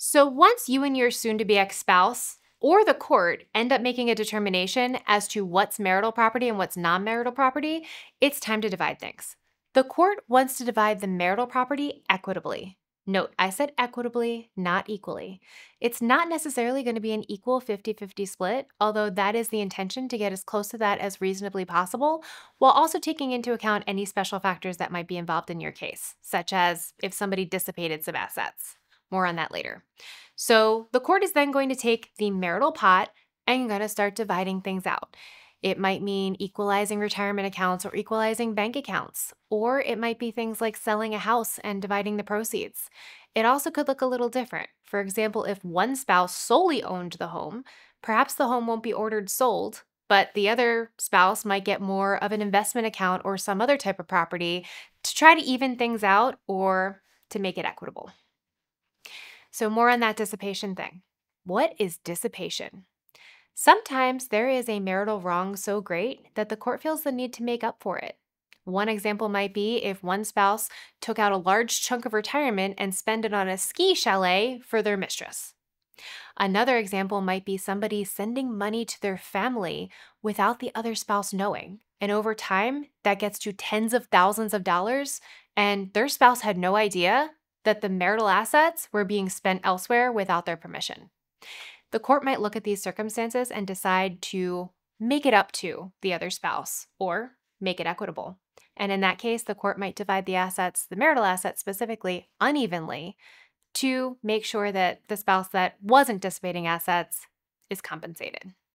So once you and your soon-to-be ex-spouse or the court end up making a determination as to what's marital property and what's non-marital property, it's time to divide things. The court wants to divide the marital property equitably. Note, I said equitably, not equally. It's not necessarily going to be an equal 50-50 split, although that is the intention to get as close to that as reasonably possible, while also taking into account any special factors that might be involved in your case, such as if somebody dissipated some assets. More on that later. So the court is then going to take the marital pot and going to start dividing things out. It might mean equalizing retirement accounts or equalizing bank accounts, or it might be things like selling a house and dividing the proceeds. It also could look a little different. For example, if one spouse solely owned the home, perhaps the home won't be ordered sold, but the other spouse might get more of an investment account or some other type of property to try to even things out or to make it equitable. So more on that dissipation thing. What is dissipation? Sometimes there is a marital wrong so great that the court feels the need to make up for it. One example might be if one spouse took out a large chunk of retirement and spent it on a ski chalet for their mistress. Another example might be somebody sending money to their family without the other spouse knowing. And over time, that gets to tens of thousands of dollars, and their spouse had no idea that the marital assets were being spent elsewhere without their permission. The court might look at these circumstances and decide to make it up to the other spouse or make it equitable. And in that case, the court might divide the assets, the marital assets specifically, unevenly to make sure that the spouse that wasn't dissipating assets is compensated.